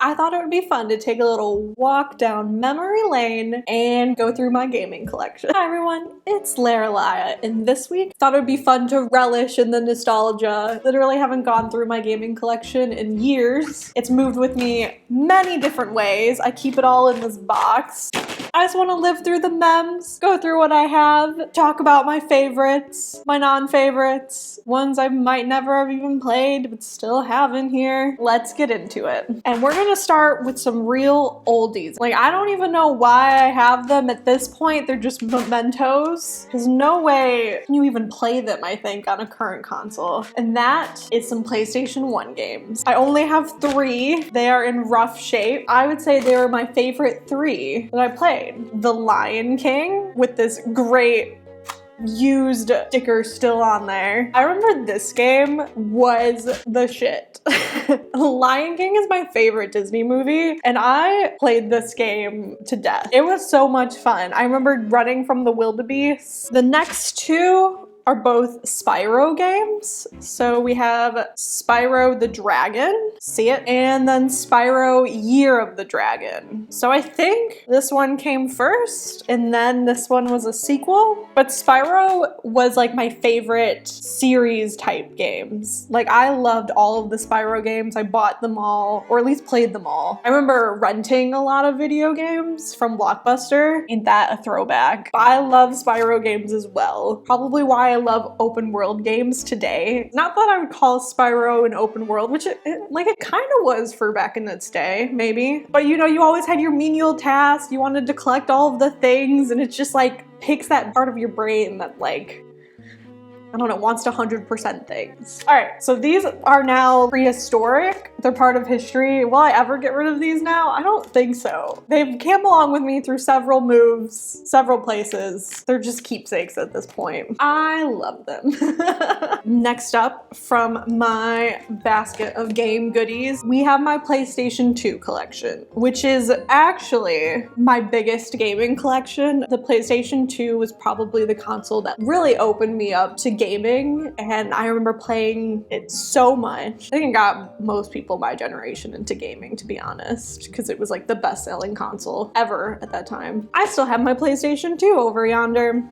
I thought it would be fun to take a little walk down memory lane and go through my gaming collection. Hi everyone, it's Lorelai, and this week thought it would be fun to relish in the nostalgia. Literally haven't gone through my gaming collection in years. It's moved with me many different ways. I keep it all in this box. I just want to live through the memes, go through what I have, talk about my favorites, my non-favorites, ones I might never have even played but still have in here. Let's get into it. And we're gonna start with some real oldies. Like, I don't even know why I have them at this point. They're just mementos. There's no way you even play them, I think, on a current console. And that is some PlayStation 1 games. I only have 3. They are in rough shape. I would say they were my favorite 3 that I played. The Lion King, with this great used sticker still on there. I remember this game was the shit. Lion King is my favorite Disney movie, and I played this game to death. It was so much fun. I remember running from the wildebeest. The next 2 are both Spyro games. So we have Spyro the Dragon, see it? And then Spyro Year of the Dragon. So I think this one came first and then this one was a sequel. But Spyro was like my favorite series type games. Like, I loved all of the Spyro games. I bought them all, or at least played them all. I remember renting a lot of video games from Blockbuster. Ain't that a throwback? But I love Spyro games as well. Probably why I love open world games today. Not that I would call Spyro an open world, which it kind of was for back in its day, maybe. But you know, you always had your menial tasks, you wanted to collect all of the things, and it just like picks that part of your brain that like, I don't know, wants to 100% things. All right, so these are now prehistoric. They're part of history. Will I ever get rid of these now? I don't think so. They've came along with me through several moves, several places. They're just keepsakes at this point. I love them. Next up from my basket of game goodies, we have my PlayStation 2 collection, which is actually my biggest gaming collection. The PlayStation 2 was probably the console that really opened me up to gaming, and I remember playing it so much. I think it got most people my generation into gaming, to be honest, because it was like the best-selling console ever at that time. I still have my PlayStation 2 over yonder.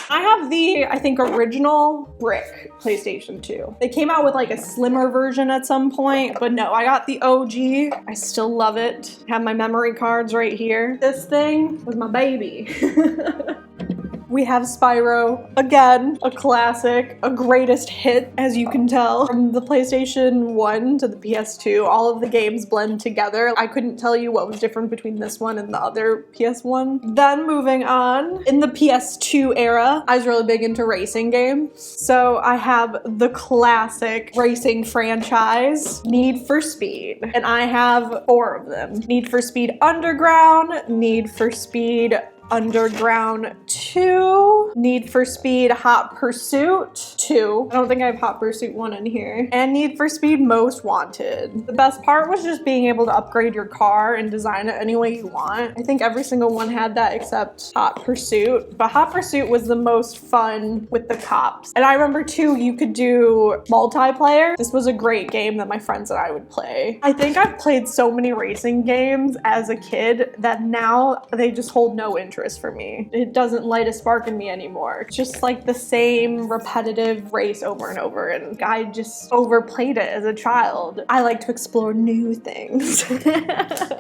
I have the, I think, original brick PlayStation 2. They came out with like a slimmer version at some point, but no, I got the OG. I still love it. I have my memory cards right here. This thing was my baby. We have Spyro, again, a classic, a greatest hit, as you can tell. From the PlayStation 1 to the PS2, all of the games blend together. I couldn't tell you what was different between this one and the other PS1. Then moving on, in the PS2 era, I was really big into racing games. So I have the classic racing franchise, Need for Speed. And I have 4 of them. Need for Speed Underground, Need for Speed Underground 2, Need for Speed Hot Pursuit 2. I don't think I have Hot Pursuit 1 in here. And Need for Speed Most Wanted. The best part was just being able to upgrade your car and design it any way you want. I think every single one had that except Hot Pursuit. But Hot Pursuit was the most fun with the cops. And I remember too, you could do multiplayer. This was a great game that my friends and I would play. I think I've played so many racing games as a kid that now they just hold no interest for me. It doesn't light a spark in me anymore. It's just like the same repetitive race over and over, and I just overplayed it as a child. I like to explore new things.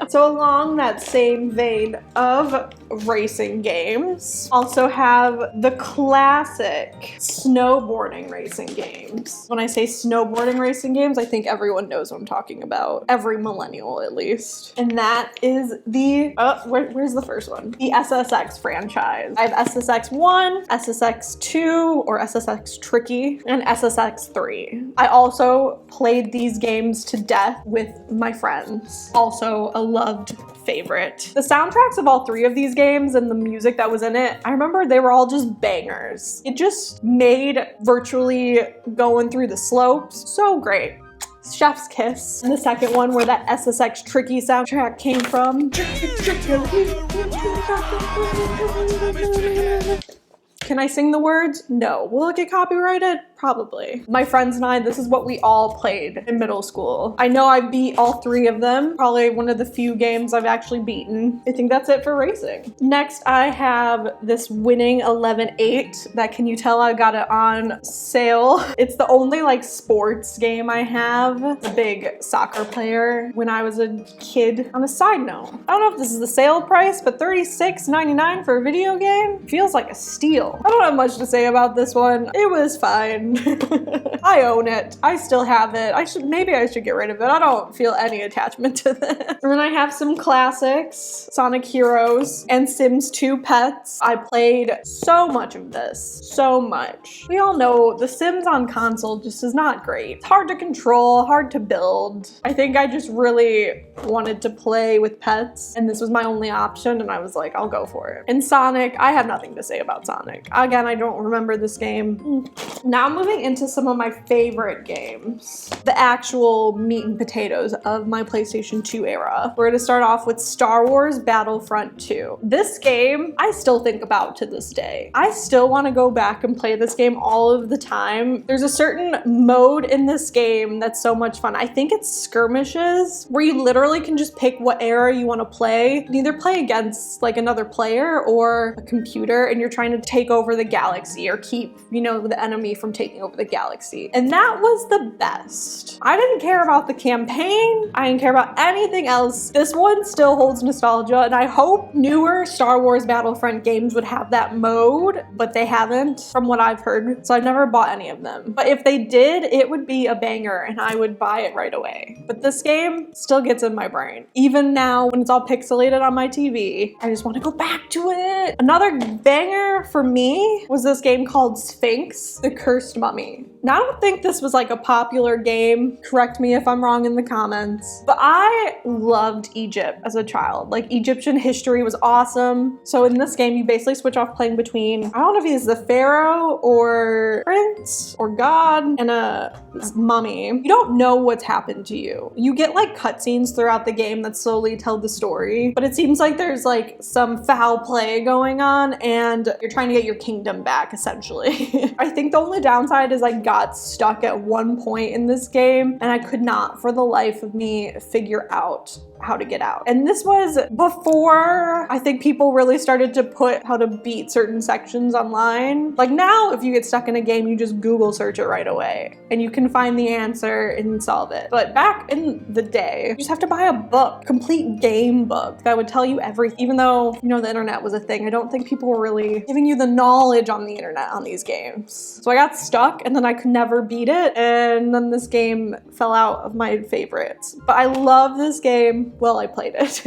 So along that same vein of racing games, also have the classic snowboarding racing games. When I say snowboarding racing games, I think everyone knows what I'm talking about. Every millennial, at least. And that is the, where's the first one? The SSX franchise. I have SSX 1, SSX 2, or SSX Tricky, and SSX 3. I also played these games to death with my friends. Also a loved favorite. The soundtracks of all 3 of these games and the music that was in it, I remember they were all just bangers. It just made virtually going through the slopes so great. Chef's Kiss. And the second one where that SSX Tricky soundtrack came from. Can I sing the words? No. Will it get copyrighted? Probably. My friends and I, this is what we all played in middle school. I know I beat all 3 of them. Probably one of the few games I've actually beaten. I think that's it for racing. Next, I have this Winning 11-8 that, can you tell I got it on sale? It's the only like sports game I have. A big soccer player when I was a kid. On a side note, I don't know if this is the sale price, but $36.99 for a video game feels like a steal. I don't have much to say about this one. It was fine. I own it. I still have it. Maybe I should get rid of it. I don't feel any attachment to this. And then I have some classics, Sonic Heroes and Sims 2 Pets. I played so much of this. So much. We all know The Sims on console just is not great. It's hard to control, hard to build. I think I just really wanted to play with pets, and this was my only option, and I was like, I'll go for it. And Sonic, I have nothing to say about Sonic. Again, I don't remember this game. Now moving into some of my favorite games. The actual meat and potatoes of my PlayStation 2 era. We're gonna start off with Star Wars Battlefront 2. This game, I still think about to this day. I still want to go back and play this game all of the time. There's a certain mode in this game that's so much fun. I think it's skirmishes, where you literally can just pick what era you want to play. You can either play against like another player or a computer, and you're trying to take over the galaxy or keep, you know, the enemy from taking over the galaxy. And that was the best. I didn't care about the campaign. I didn't care about anything else. This one still holds nostalgia, and I hope newer Star Wars Battlefront games would have that mode, but they haven't from what I've heard. So I've never bought any of them. But if they did, it would be a banger and I would buy it right away. But this game still gets in my brain. Even now when it's all pixelated on my TV, I just want to go back to it. Another banger for me was this game called Sphinx, The Cursed Mummy. Now, I don't think this was like a popular game. Correct me if I'm wrong in the comments. But I loved Egypt as a child. Like, Egyptian history was awesome. So in this game, you basically switch off playing between, I don't know if he's the pharaoh or prince or god, and a mummy. You don't know what's happened to you. You get like cutscenes throughout the game that slowly tell the story, but it seems like there's like some foul play going on and you're trying to get your kingdom back, essentially. I think the only downside is I got stuck at one point in this game and I could not for the life of me figure out how to get out. And this was before I think people really started to put how to beat certain sections online. Like now, if you get stuck in a game, you just Google search it right away and you can find the answer and solve it. But back in the day, you just have to buy a book, complete game book that would tell you everything. Even though, you know, the internet was a thing, I don't think people were really giving you the knowledge on the internet on these games. So I got stuck and then I could never beat it. And then this game fell out of my favorites. But I love this game. Well, I played it.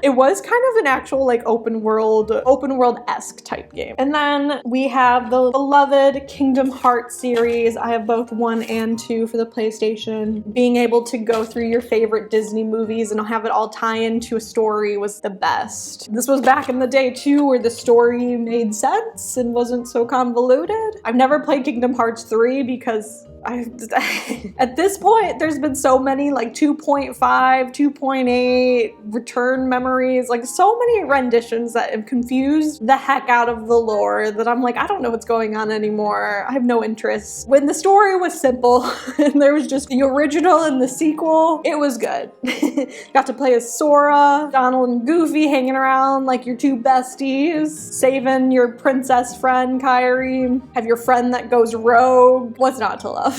It was kind of an actual like open world-esque type game. And then we have the beloved Kingdom Hearts series. I have both 1 and 2 for the PlayStation. Being able to go through your favorite Disney movies and have it all tie into a story was the best. This was back in the day too, where the story made sense and wasn't so convoluted. I've never played Kingdom Hearts 3 because at this point, there's been so many like 2.5, 2.8 return memories, like so many renditions that have confused the heck out of the lore that I'm like, I don't know what's going on anymore. I have no interest. When the story was simple and there was just the original and the sequel, it was good. Got to play as Sora, Donald and Goofy hanging around like your 2 besties, saving your princess friend Kairi, have your friend that goes rogue. What's not to love?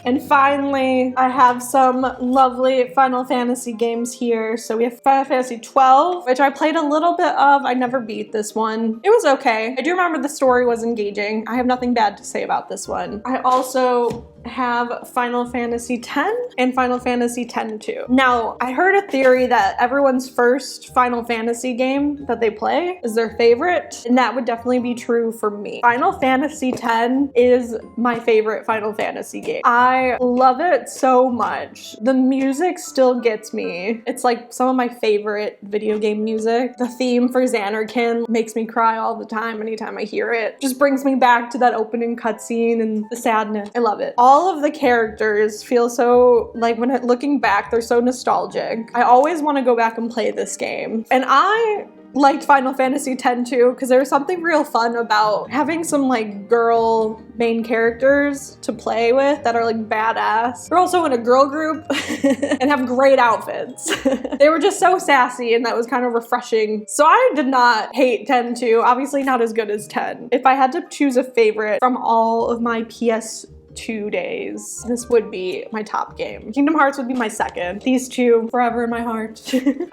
And finally, I have some lovely Final Fantasy games here. So we have Final Fantasy 12, which I played a little bit of. I never beat this one. It was okay. I do remember the story was engaging. I have nothing bad to say about this one. I also have Final Fantasy X and Final Fantasy X-2. Now, I heard a theory that everyone's first Final Fantasy game that they play is their favorite, and that would definitely be true for me. Final Fantasy X is my favorite Final Fantasy game. I love it so much. The music still gets me. It's like some of my favorite video game music. The theme for Xanarkin makes me cry all the time anytime I hear it. Just brings me back to that opening cutscene and the sadness. I love it. All of the characters feel so, like looking back, they're so nostalgic. I always want to go back and play this game. And I liked Final Fantasy X too, because there was something real fun about having some like girl main characters to play with that are like badass. They're also in a girl group and have great outfits. They were just so sassy, and that was kind of refreshing. So I did not hate 10 2, obviously not as good as 10. If I had to choose a favorite from all of my PS2 days, this would be my top game. Kingdom Hearts would be my second. These two forever in my heart.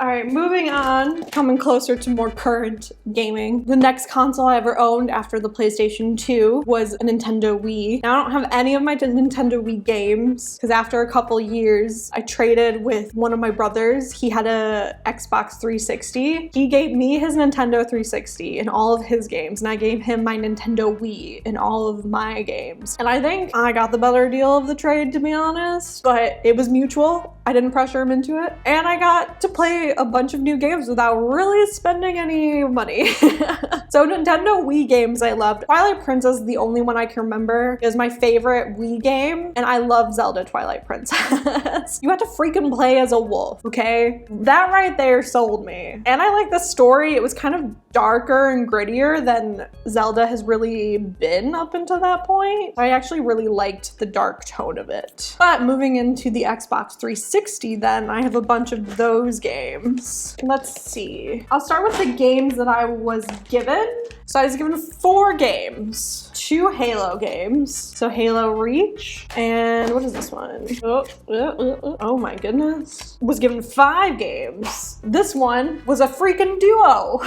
All right, moving on, coming closer to more current gaming. The next console I ever owned after the PlayStation 2 was a Nintendo Wii. Now I don't have any of my Nintendo Wii games because after a couple years, I traded with one of my brothers. He had a Xbox 360. He gave me his Nintendo 360 and all of his games, and I gave him my Nintendo Wii and all of my games. And I think I got the better deal of the trade, to be honest, but it was mutual. I didn't pressure him into it. And I got to play a bunch of new games without really spending any money. So Nintendo Wii games I loved. Twilight Princess is the only one I can remember. It was my favorite Wii game, and I love Zelda Twilight Princess. You had to freaking play as a wolf, okay? That right there sold me. And I like the story. It was kind of darker and grittier than Zelda has really been up until that point. I actually really liked the dark tone of it. But moving into the Xbox 360 then, I have a bunch of those games. Let's see. I'll start with the games that I was given. So I was given 4 games. 2 Halo games. So Halo Reach, and what is this one? Oh my goodness. Was given 5 games. This one was a freaking duo.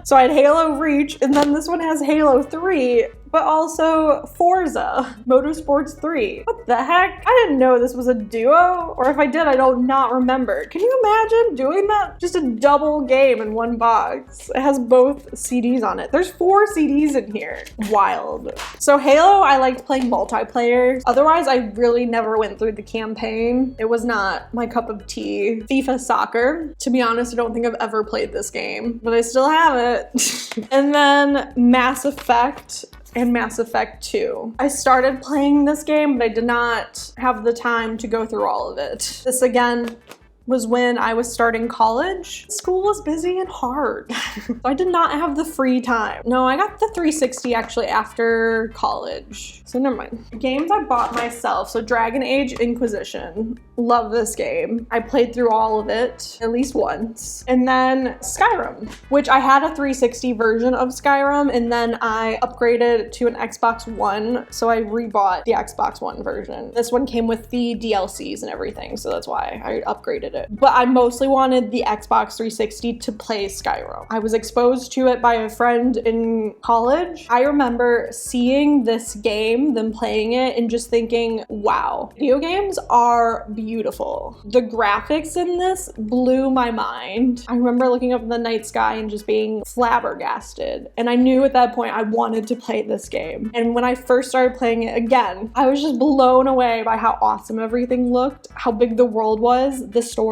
So I had Halo Reach, and then this one has Halo 3, but also Forza Motorsports 3. What the heck? I didn't know this was a duo, or if I did, I don't not remember. Can you imagine doing that? Just a double game in one box. It has both CDs on it. There's 4 CDs in here. Wild. So Halo, I liked playing multiplayer. Otherwise, I really never went through the campaign. It was not my cup of tea. FIFA Soccer. To be honest, I don't think I've ever played this game, but I still have it. And then Mass Effect and Mass Effect 2. I started playing this game, but I did not have the time to go through all of it. This again was when I was starting college. School was busy and hard. So I did not have the free time. No, I got the 360 actually after college. So never mind. Games I bought myself. So Dragon Age Inquisition. Love this game. I played through all of it at least once. And then Skyrim, which I had a 360 version of Skyrim, and then I upgraded to an Xbox One. So I rebought the Xbox One version. This one came with the DLCs and everything, so that's why I upgraded it. But I mostly wanted the Xbox 360 to play Skyrim. I was exposed to it by a friend in college. I remember seeing this game, them playing it, and just thinking, wow, video games are beautiful. The graphics in this blew my mind. I remember looking up in the night sky and just being flabbergasted. And I knew at that point I wanted to play this game. And when I first started playing it again, I was just blown away by how awesome everything looked, how big the world was, the story.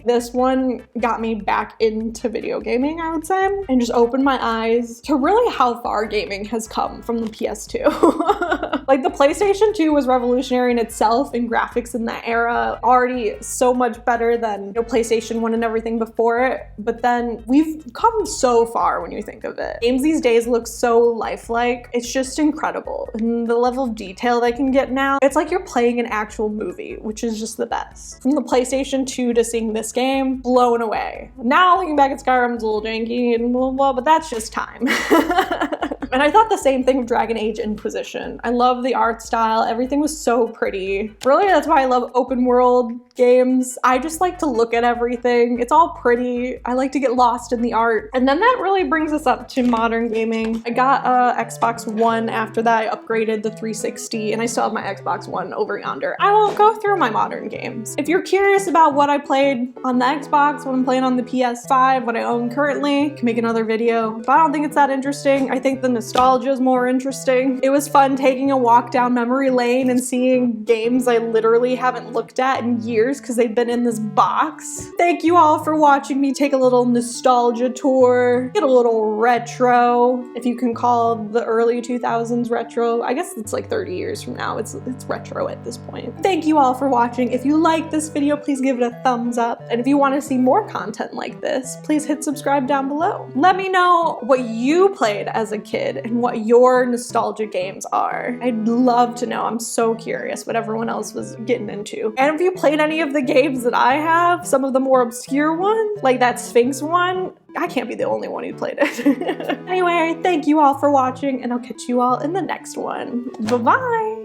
This one got me back into video gaming, I would say, and just opened my eyes to really how far gaming has come from the PS2. Like the PlayStation 2 was revolutionary in itself, and graphics in that era already so much better than PlayStation 1 and everything before it. But then we've come so far when you think of it. Games these days look so lifelike. It's just incredible. And the level of detail they can get now, it's like you're playing an actual movie, which is just the best. From the PlayStation 2 to seeing this game, blown away. Now looking back at Skyrim, it's a little janky and blah, blah, but that's just time. And I thought the same thing of Dragon Age Inquisition. I love the art style. Everything was so pretty. Really, that's why I love open world games. I just like to look at everything. It's all pretty. I like to get lost in the art. And then that really brings us up to modern gaming. I got a Xbox One after that. I upgraded the 360, and I still have my Xbox One over yonder. I won't go through my modern games. If you're curious about what I played on the Xbox, what I'm playing on the PS5, what I own currently, I can make another video. But I don't think it's that interesting. I think the nostalgia is more interesting. It was fun taking a walk down memory lane and seeing games I literally haven't looked at in years because they've been in this box. Thank you all for watching me take a little nostalgia tour, get a little retro, if you can call the early 2000s retro. I guess it's like 30 years from now. It's retro at this point. Thank you all for watching. If you like this video, please give it a thumbs up. And if you want to see more content like this, please hit subscribe down below. Let me know what you played as a kid and what your nostalgia games are. I'd love to know. I'm so curious what everyone else was getting into. And if you played any of the games that I have, some of the more obscure ones, like that Sphinx one, I can't be the only one who played it. Anyway, thank you all for watching, and I'll catch you all in the next one. Bye-bye!